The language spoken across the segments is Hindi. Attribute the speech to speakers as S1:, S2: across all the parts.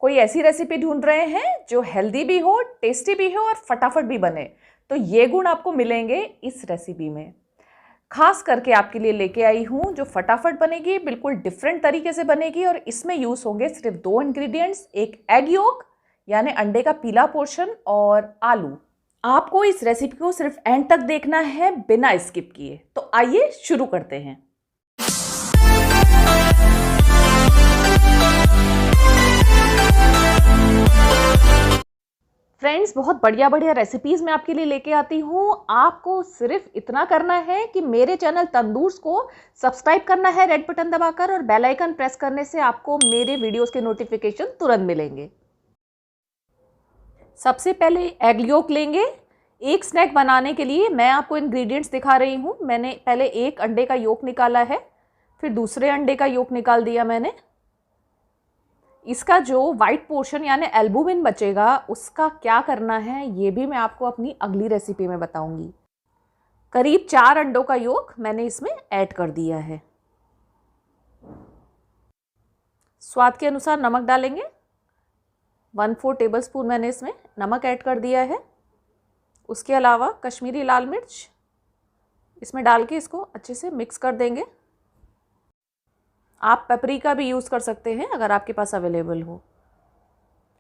S1: कोई ऐसी रेसिपी ढूंढ रहे हैं जो हेल्दी भी हो, टेस्टी भी हो और फटाफट भी बने, तो ये गुण आपको मिलेंगे इस रेसिपी में। खास करके आपके लिए लेके आई हूँ जो फटाफट बनेगी, बिल्कुल डिफरेंट तरीके से बनेगी और इसमें यूज़ होंगे सिर्फ 2 इंग्रेडिएंट्स, एक एग योक यानी अंडे का पीला पोर्शन और आलू। आपको इस रेसिपी को सिर्फ एंड तक देखना है बिना स्किप किए। तो आइए शुरू करते हैं। फ्रेंड्स, बहुत बढ़िया बढ़िया रेसिपीज़ मैं आपके लिए लेके आती हूँ। आपको सिर्फ इतना करना है कि मेरे चैनल तंदूर्स को सब्सक्राइब करना है रेड बटन दबाकर, और बेल आइकन प्रेस करने से आपको मेरे वीडियोस के नोटिफिकेशन तुरंत मिलेंगे। सबसे पहले एग योक लेंगे। एक स्नैक बनाने के लिए मैं आपको इंग्रेडिएंट्स दिखा रही हूँ। मैंने पहले एक अंडे का योक निकाला है, फिर दूसरे अंडे का योक निकाल दिया मैंने। इसका जो वाइट पोर्शन यानी एल्बुमिन बचेगा उसका क्या करना है ये भी मैं आपको अपनी अगली रेसिपी में बताऊंगी। करीब 4 अंडों का योक मैंने इसमें ऐड कर दिया है। स्वाद के अनुसार नमक डालेंगे। 1/4 टेबलस्पून मैंने इसमें नमक ऐड कर दिया है। उसके अलावा कश्मीरी लाल मिर्च इसमें डाल के इसको अच्छे से मिक्स कर देंगे। आप पेपरिका भी यूज़ कर सकते हैं अगर आपके पास अवेलेबल हो।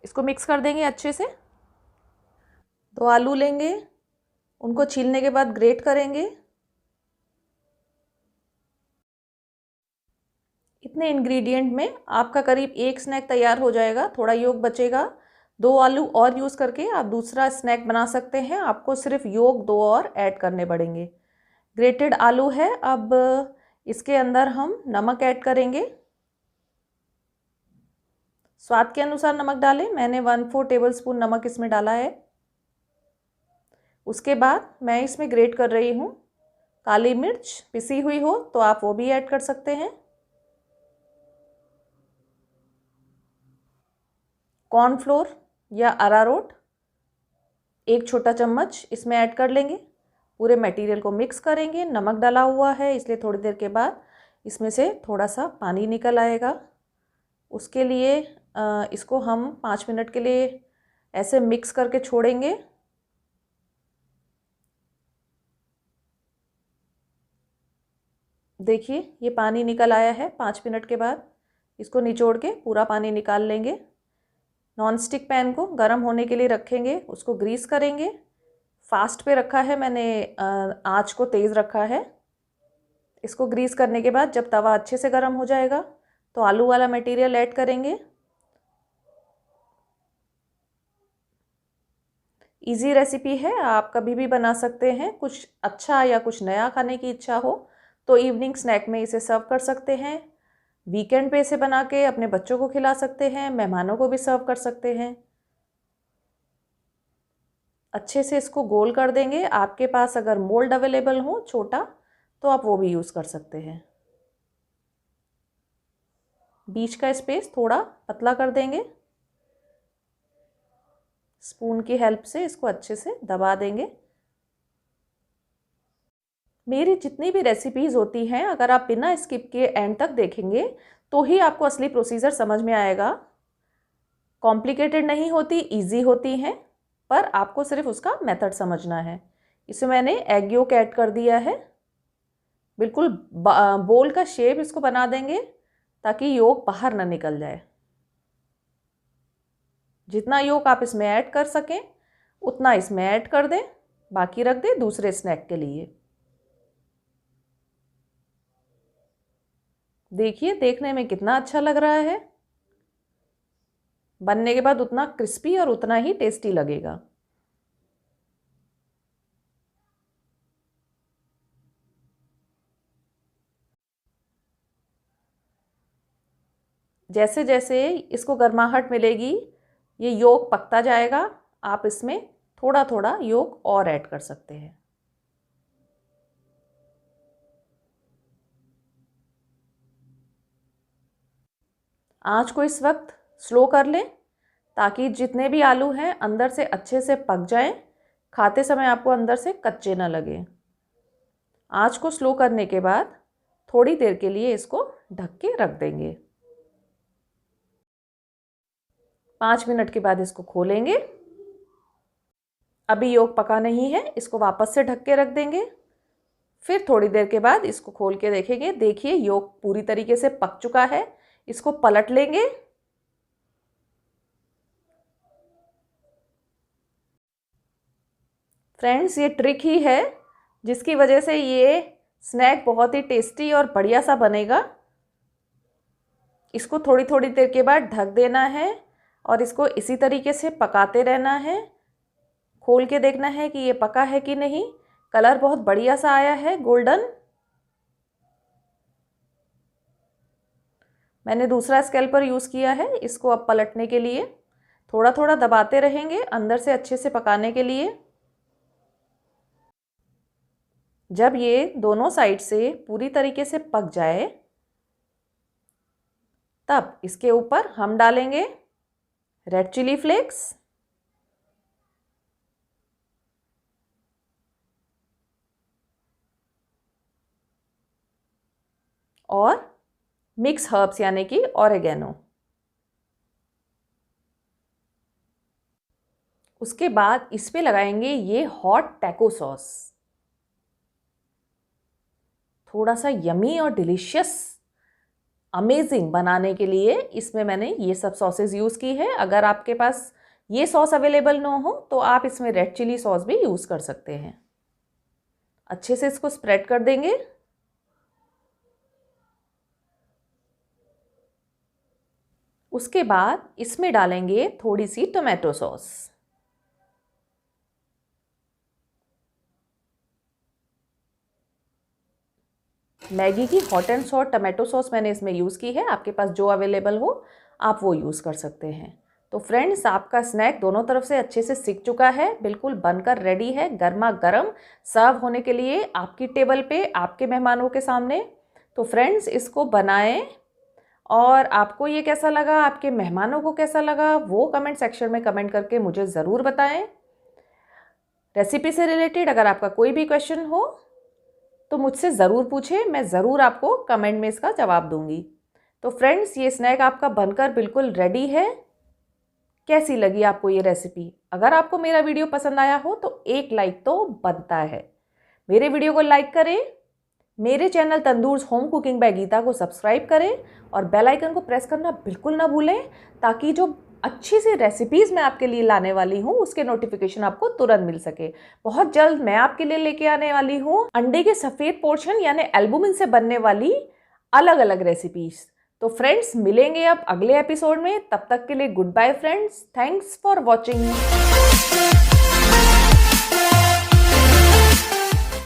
S1: इसको मिक्स कर देंगे अच्छे से। 2 आलू लेंगे, उनको छीलने के बाद ग्रेट करेंगे। इतने इंग्रेडिएंट में आपका करीब एक स्नैक तैयार हो जाएगा। थोड़ा योग बचेगा, 2 आलू और यूज़ करके आप दूसरा स्नैक बना सकते हैं। आपको सिर्फ योग 2 और ऐड करने पड़ेंगे। ग्रेटेड आलू है। अब इसके अंदर हम नमक ऐड करेंगे। स्वाद के अनुसार नमक डालें। मैंने 1/4 टेबलस्पून नमक इसमें डाला है। उसके बाद मैं इसमें ग्रेट कर रही हूँ काली मिर्च, पिसी हुई हो तो आप वो भी ऐड कर सकते हैं। कॉर्नफ्लोर या अरारोट 1 छोटा चम्मच इसमें ऐड कर लेंगे। पूरे मटेरियल को मिक्स करेंगे। नमक डाला हुआ है इसलिए थोड़ी देर के बाद इसमें से थोड़ा सा पानी निकल आएगा। उसके लिए इसको हम 5 मिनट के लिए ऐसे मिक्स करके छोड़ेंगे। देखिए ये पानी निकल आया है। 5 मिनट के बाद इसको निचोड़ के पूरा पानी निकाल लेंगे। नॉन स्टिक पैन को गर्म होने के लिए रखेंगे, उसको ग्रीस करेंगे। फास्ट पे रखा है मैंने, आँच को तेज़ रखा है। इसको ग्रीस करने के बाद जब तवा अच्छे से गर्म हो जाएगा तो आलू वाला मटेरियल ऐड करेंगे। इजी रेसिपी है, आप कभी भी बना सकते हैं। कुछ अच्छा या कुछ नया खाने की इच्छा हो तो इवनिंग स्नैक में इसे सर्व कर सकते हैं। वीकेंड पे इसे बना के अपने बच्चों को खिला सकते हैं, मेहमानों को भी सर्व कर सकते हैं। अच्छे से इसको गोल कर देंगे। आपके पास अगर मोल्ड अवेलेबल हो छोटा तो आप वो भी यूज़ कर सकते हैं। बीच का स्पेस थोड़ा पतला कर देंगे। स्पून की हेल्प से इसको अच्छे से दबा देंगे। मेरी जितनी भी रेसिपीज़ होती हैं अगर आप बिना स्किप किए एंड तक देखेंगे तो ही आपको असली प्रोसीजर समझ में आएगा। कॉम्प्लिकेटेड नहीं होती, इजी होती हैं, पर आपको सिर्फ उसका मेथड समझना है। इसमें मैंने एग योक ऐड कर दिया है। बिल्कुल बोल का शेप इसको बना देंगे ताकि योक बाहर ना निकल जाए। जितना योक आप इसमें ऐड कर सकें उतना इसमें ऐड कर दें, बाकी रख दें दूसरे स्नैक के लिए। देखिए देखने में कितना अच्छा लग रहा है। बनने के बाद उतना क्रिस्पी और उतना ही टेस्टी लगेगा। जैसे जैसे इसको गर्माहट मिलेगी ये योक पकता जाएगा। आप इसमें थोड़ा थोड़ा योक और ऐड कर सकते हैं। आँच को इस वक्त स्लो कर लें ताकि जितने भी आलू हैं अंदर से अच्छे से पक जाएं। खाते समय आपको अंदर से कच्चे ना लगे। आँच को स्लो करने के बाद थोड़ी देर के लिए इसको ढक के रख देंगे। 5 मिनट के बाद इसको खोलेंगे। अभी योग पका नहीं है, इसको वापस से ढक के रख देंगे। फिर थोड़ी देर के बाद इसको खोल के देखेंगे। देखिए योग पूरी तरीके से पक चुका है। इसको पलट लेंगे। फ्रेंड्स, ये ट्रिक ही है जिसकी वजह से ये स्नैक बहुत ही टेस्टी और बढ़िया सा बनेगा। इसको थोड़ी थोड़ी देर के बाद ढक देना है और इसको इसी तरीके से पकाते रहना है। खोल के देखना है कि ये पका है कि नहीं। कलर बहुत बढ़िया सा आया है, गोल्डन। मैंने दूसरा स्कैल्पर यूज़ किया है इसको अब पलटने के लिए। थोड़ा थोड़ा दबाते रहेंगे अंदर से अच्छे से पकाने के लिए। जब ये दोनों साइड से पूरी तरीके से पक जाए तब इसके ऊपर हम डालेंगे रेड चिली फ्लेक्स और मिक्स हर्ब्स यानी कि ऑरेगेनो। उसके बाद इस पे लगाएंगे ये हॉट टैको सॉस। थोड़ा सा यमी और डिलीशियस अमेजिंग बनाने के लिए इसमें मैंने ये सब सॉसेस यूज़ की है। अगर आपके पास ये सॉस अवेलेबल ना हो तो आप इसमें रेड चिली सॉस भी यूज़ कर सकते हैं। अच्छे से इसको स्प्रेड कर देंगे। उसके बाद इसमें डालेंगे थोड़ी सी टोमेटो सॉस। मैगी की hot and sour tomato sauce मैंने इसमें यूज़ की है। आपके पास जो अवेलेबल हो आप वो यूज़ कर सकते हैं। तो फ्रेंड्स, आपका स्नैक दोनों तरफ से अच्छे से सिक चुका है, बिल्कुल बनकर रेडी है, गर्मा गर्म सर्व होने के लिए आपकी टेबल पे, आपके मेहमानों के सामने। तो फ्रेंड्स, इसको बनाएं और आपको ये कैसा लगा, आपके मेहमानों को कैसा लगा, वो कमेंट सेक्शन में कमेंट करके मुझे ज़रूर बताएं। रेसिपी से रिलेटेड अगर आपका कोई भी क्वेश्चन हो तो मुझसे ज़रूर पूछें, मैं ज़रूर आपको कमेंट में इसका जवाब दूंगी। तो फ्रेंड्स, ये स्नैक आपका बनकर बिल्कुल रेडी है। कैसी लगी आपको ये रेसिपी? अगर आपको मेरा वीडियो पसंद आया हो तो एक लाइक तो बनता है। मेरे वीडियो को लाइक करें, मेरे channel Tandoor's home cooking by Geeta को सब्सक्राइब करें और बेल आइकन को प्रेस करना बिल्कुल ना भूलें, ताकि जो अच्छी सी रेसिपीज़ मैं आपके लिए लाने वाली हूँ उसके नोटिफिकेशन आपको तुरंत मिल सके। बहुत जल्द मैं आपके लिए लेके आने वाली हूँ अंडे के सफ़ेद पोर्शन यानी एल्बुमिन से बनने वाली अलग अलग रेसिपीज़। तो फ्रेंड्स, मिलेंगे अब अगले एपिसोड में। तब तक के लिए goodbye friends. Thanks for watching.